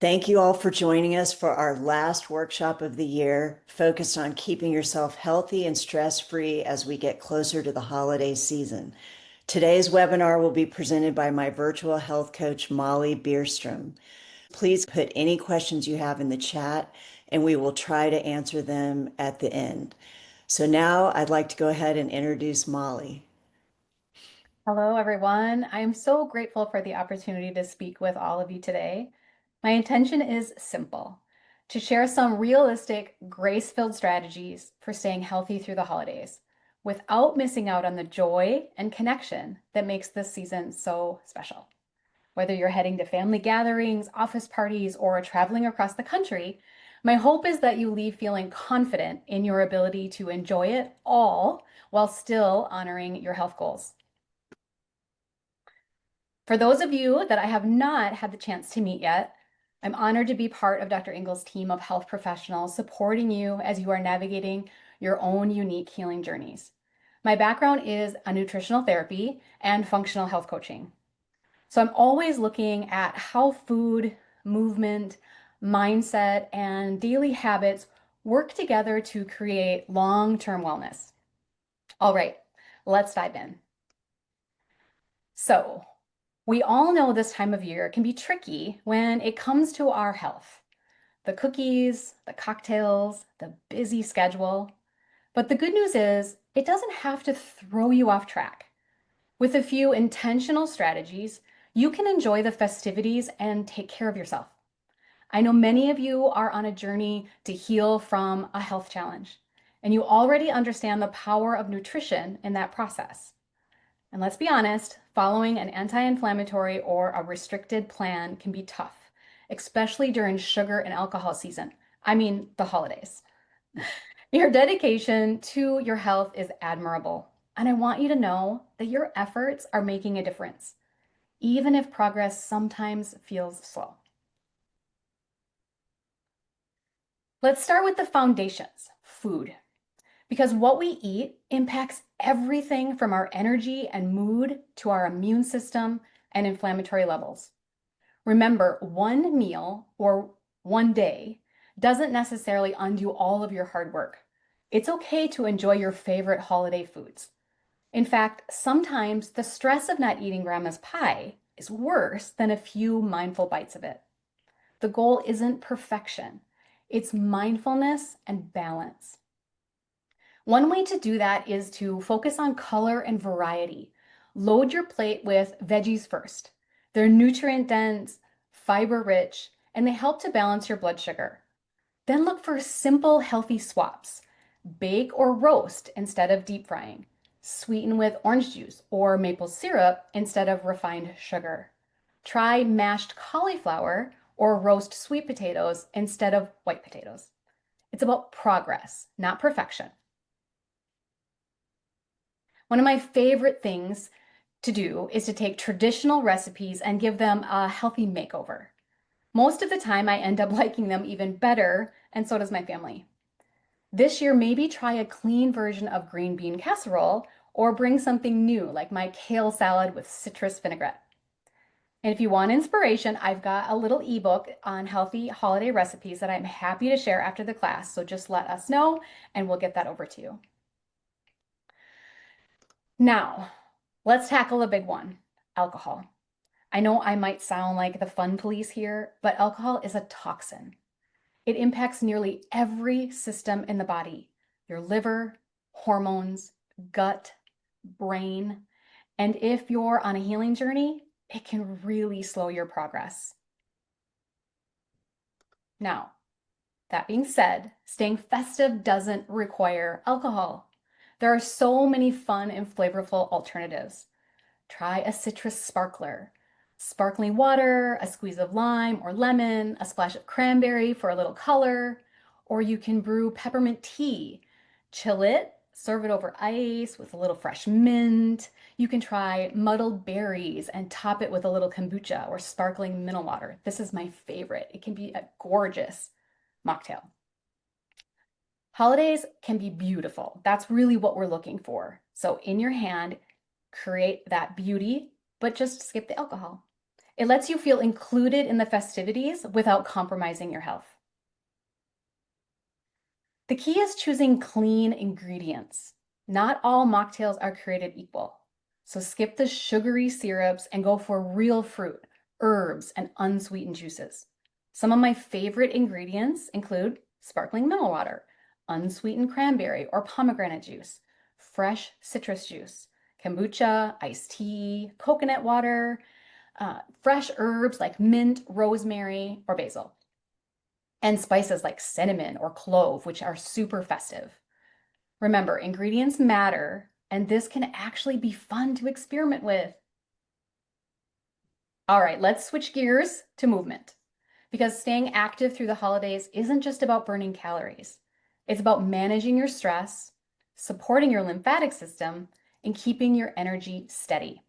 Thank you all for joining us for our last workshop of the year, focused on keeping yourself healthy and stress-free as we get closer to the holiday season. Today's webinar will be presented by my virtual health coach, Molly Bierstrom. Please put any questions you have in the chat, and we will try to answer them at the end. So now I'd like to go ahead and introduce Molly. Hello, everyone. I am so grateful for the opportunity to speak with all of you today. My intention is simple, to share some realistic, grace-filled strategies for staying healthy through the holidays without missing out on the joy and connection that makes this season so special. Whether you're heading to family gatherings, office parties, or traveling across the country, my hope is that you leave feeling confident in your ability to enjoy it all while still honoring your health goals. For those of you that I have not had the chance to meet yet, I'm honored to be part of Dr. Engel's team of health professionals supporting you as you are navigating your own unique healing journeys. My background is a nutritional therapy and functional health coaching. So I'm always looking at how food, movement, mindset, and daily habits work together to create long-term wellness. All right, let's dive in. So, we all know this time of year can be tricky when it comes to our health. The cookies, the cocktails, the busy schedule. But the good news is, it doesn't have to throw you off track. With a few intentional strategies, you can enjoy the festivities and take care of yourself. I know many of you are on a journey to heal from a health challenge, and you already understand the power of nutrition in that process. And let's be honest, following an anti-inflammatory or a restricted plan can be tough, especially during sugar and alcohol season. I mean, the holidays. Your dedication to your health is admirable, and I want you to know that your efforts are making a difference, even if progress sometimes feels slow. Let's start with the foundations, food, because what we eat impacts everything from our energy and mood to our immune system and inflammatory levels. Remember, one meal or one day doesn't necessarily undo all of your hard work. It's okay to enjoy your favorite holiday foods. In fact, sometimes the stress of not eating grandma's pie is worse than a few mindful bites of it. The goal isn't perfection, it's mindfulness and balance. One way to do that is to focus on color and variety. Load your plate with veggies first. They're nutrient dense, fiber rich, and they help to balance your blood sugar. Then look for simple, healthy swaps. Bake or roast instead of deep frying. Sweeten with orange juice or maple syrup instead of refined sugar. Try mashed cauliflower or roast sweet potatoes instead of white potatoes. It's about progress, not perfection. One of my favorite things to do is to take traditional recipes and give them a healthy makeover. Most of the time, I end up liking them even better, and so does my family. This year, maybe try a clean version of green bean casserole or bring something new like my kale salad with citrus vinaigrette. And if you want inspiration, I've got a little ebook on healthy holiday recipes that I'm happy to share after the class. So just let us know and we'll get that over to you. Now, let's tackle a big one, alcohol. I know I might sound like the fun police here, but alcohol is a toxin. It impacts nearly every system in the body, your liver, hormones, gut, brain, and if you're on a healing journey, it can really slow your progress. Now, that being said, staying festive doesn't require alcohol. There are so many fun and flavorful alternatives. Try a citrus sparkler. Sparkling water, a squeeze of lime or lemon, a splash of cranberry for a little color, or you can brew peppermint tea. Chill it, serve it over ice with a little fresh mint. You can try muddled berries and top it with a little kombucha or sparkling mineral water. This is my favorite. It can be a gorgeous mocktail. Holidays can be beautiful. That's really what we're looking for. So in your hand, create that beauty, but just skip the alcohol. It lets you feel included in the festivities without compromising your health. The key is choosing clean ingredients. Not all mocktails are created equal. So skip the sugary syrups and go for real fruit, herbs, and unsweetened juices. Some of my favorite ingredients include sparkling mineral water, unsweetened cranberry or pomegranate juice, fresh citrus juice, kombucha, iced tea, coconut water, fresh herbs like mint, rosemary, or basil, and spices like cinnamon or clove, which are super festive. Remember, ingredients matter, and this can actually be fun to experiment with. All right, let's switch gears to movement because staying active through the holidays isn't just about burning calories. It's about managing your stress, supporting your lymphatic system, and keeping your energy steady.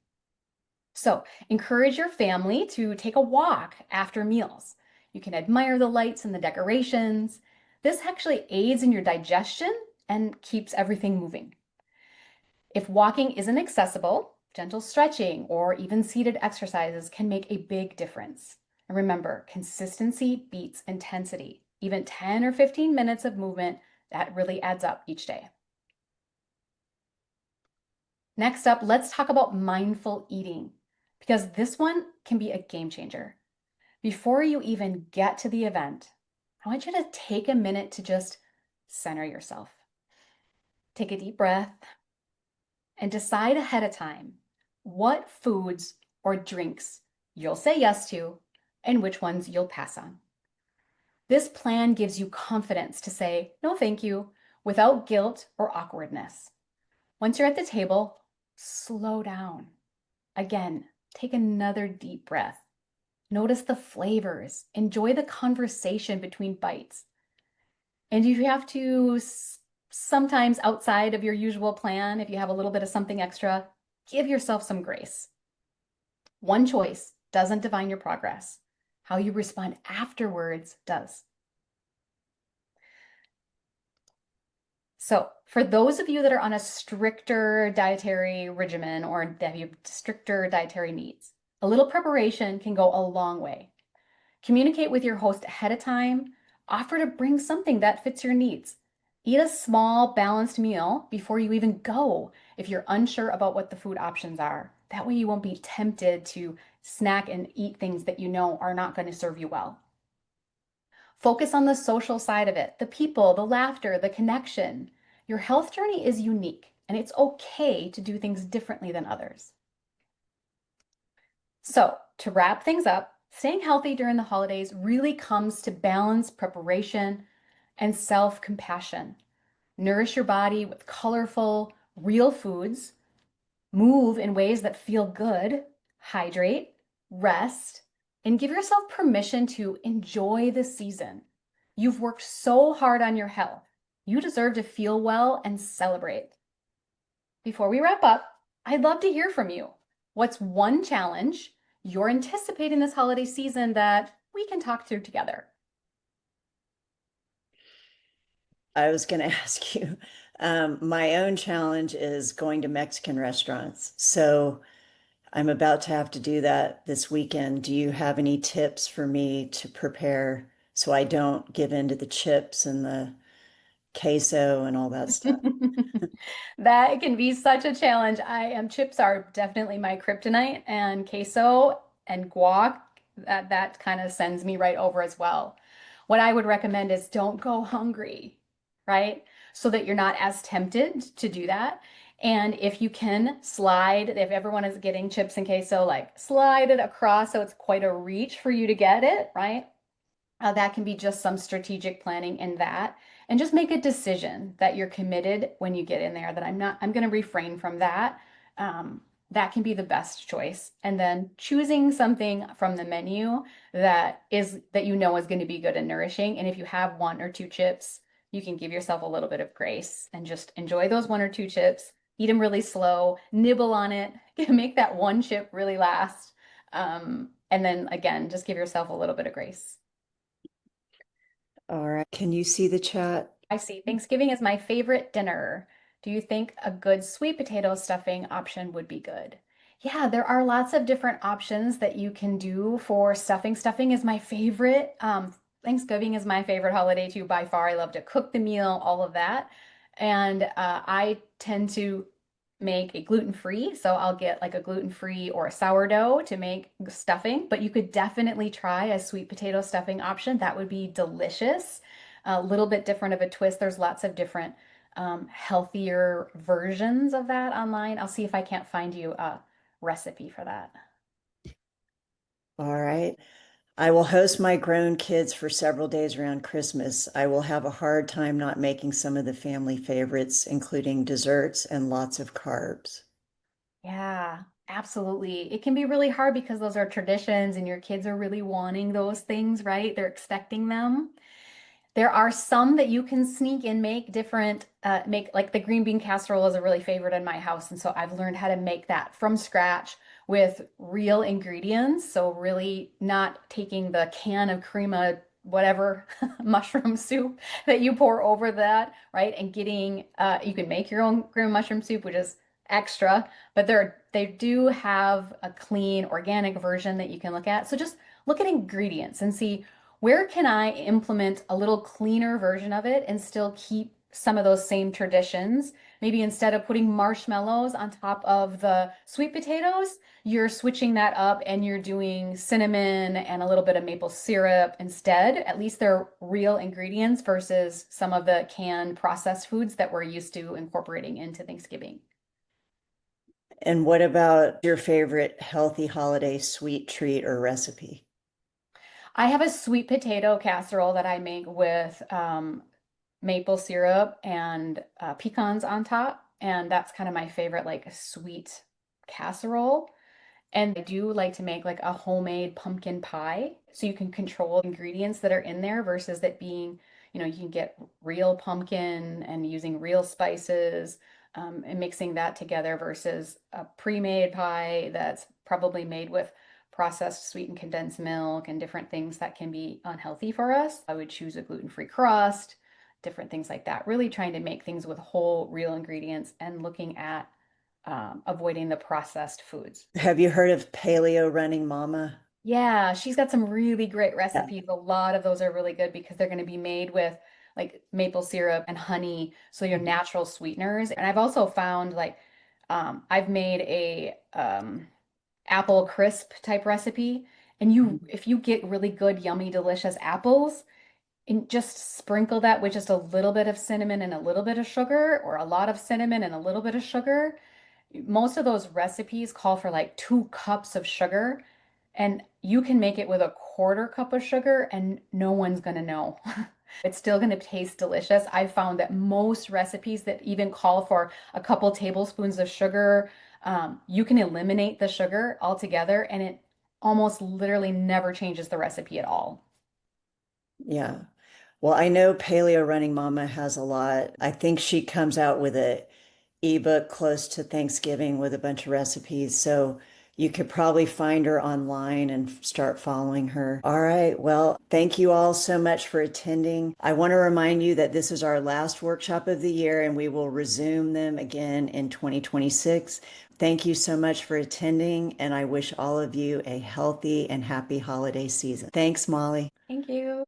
So encourage your family to take a walk after meals. You can admire the lights and the decorations. This actually aids in your digestion and keeps everything moving. If walking isn't accessible, gentle stretching or even seated exercises can make a big difference. And remember, consistency beats intensity. Even 10 or 15 minutes of movement, that really adds up each day. Next up, let's talk about mindful eating because this one can be a game changer. Before you even get to the event, I want you to take a minute to just center yourself. Take a deep breath and decide ahead of time what foods or drinks you'll say yes to and which ones you'll pass on. This plan gives you confidence to say no thank you without guilt or awkwardness. Once you're at the table, slow down. Again, take another deep breath. Notice the flavors. Enjoy the conversation between bites. And if you have to sometimes outside of your usual plan, if you have a little bit of something extra, give yourself some grace. One choice doesn't define your progress. How you respond afterwards does. So for those of you that are on a stricter dietary regimen or that have stricter dietary needs, a little preparation can go a long way. Communicate with your host ahead of time. Offer to bring something that fits your needs. Eat a small, balanced meal before you even go if you're unsure about what the food options are. That way you won't be tempted to snack and eat things that you know are not going to serve you well. Focus on the social side of it, the people, the laughter, the connection. Your health journey is unique, and it's okay to do things differently than others. So, to wrap things up, staying healthy during the holidays really comes to balance, preparation, and self-compassion. Nourish your body with colorful, real foods, move in ways that feel good, hydrate, rest, and give yourself permission to enjoy the season. You've worked so hard on your health. You deserve to feel well and celebrate. Before we wrap up, I'd love to hear from you. What's one challenge you're anticipating this holiday season that we can talk through together? I was going to ask you, my own challenge is going to Mexican restaurants. So I'm about to have to do that this weekend. Do you have any tips for me to prepare so I don't give in to the chips and the queso and all that stuff? That can be such a challenge. Chips are definitely my kryptonite, and queso and guac, that kind of sends me right over as well. What I would recommend is don't go hungry, right? So that you're not as tempted to do that. And if you can slide, if everyone is getting chips and queso, like slide it across so it's quite a reach for you to get it, right? That can be just some strategic planning in that. And just make a decision that you're committed when you get in there, that I'm going to refrain from that. That can be the best choice. And then choosing something from the menu that you know is going to be good and nourishing. And if you have one or two chips, you can give yourself a little bit of grace and just enjoy those one or two chips, eat them really slow, nibble on it, make that one chip really last. And then again, just give yourself a little bit of grace. All right. Can you see the chat? I see. Thanksgiving is my favorite dinner. Do you think a good sweet potato stuffing option would be good? Yeah, there are lots of different options that you can do for stuffing. Stuffing is my favorite. Thanksgiving is my favorite holiday too, by far. I love to cook the meal, all of that. And I tend to make a gluten-free. So I'll get like a gluten-free or a sourdough to make stuffing, but you could definitely try a sweet potato stuffing option. That would be delicious. A little bit different of a twist. There's lots of different healthier versions of that online. I'll see if I can't find you recipe for that. All right. I will host my grown kids for several days around Christmas. I will have a hard time not making some of the family favorites, including desserts and lots of carbs. Yeah, absolutely. It can be really hard because those are traditions and your kids are really wanting those things, right? They're expecting them. There are some that you can sneak and make different, make like the green bean casserole is a really favorite in my house. And so I've learned how to make that from scratch with real ingredients. So really not taking the can of crema, whatever mushroom soup that you pour over that, right? And getting, you can make your own cream mushroom soup, which is extra, but they do have a clean organic version that you can look at. So just look at ingredients and see where can I implement a little cleaner version of it and still keep some of those same traditions? Maybe instead of putting marshmallows on top of the sweet potatoes, you're switching that up and you're doing cinnamon and a little bit of maple syrup instead. At least they're real ingredients versus some of the canned processed foods that we're used to incorporating into Thanksgiving. And what about your favorite healthy holiday sweet treat or recipe? I have a sweet potato casserole that I make with maple syrup and pecans on top. And that's kind of my favorite, like sweet casserole. And I do like to make like a homemade pumpkin pie. So you can control ingredients that are in there versus that being, you can get real pumpkin and using real spices and mixing that together versus a pre-made pie that's probably made with processed sweetened condensed milk and different things that can be unhealthy for us. I would choose a gluten-free crust, different things like that. Really trying to make things with whole, real ingredients and looking at avoiding the processed foods. Have you heard of Paleo Running Mama? Yeah, she's got some really great Yeah. recipes. A lot of those are really good because they're going to be made with like maple syrup and honey, so your natural sweeteners. And I've also found like I've made a apple crisp type recipe, and you if you get really good, yummy, delicious apples, and just sprinkle that with just a little bit of cinnamon and a little bit of sugar, or a lot of cinnamon and a little bit of sugar. Most of those recipes call for like 2 cups of sugar, and you can make it with a quarter cup of sugar, and no one's gonna know. It's still gonna taste delicious. I found that most recipes that even call for a couple tablespoons of sugar, you can eliminate the sugar altogether, and it almost literally never changes the recipe at all. Yeah. Well, I know Paleo Running Mama has a lot. I think she comes out with a ebook close to Thanksgiving with a bunch of recipes. So you could probably find her online and start following her. All right. Well, thank you all so much for attending. I want to remind you that this is our last workshop of the year and we will resume them again in 2026. Thank you so much for attending, and I wish all of you a healthy and happy holiday season. Thanks, Molly. Thank you.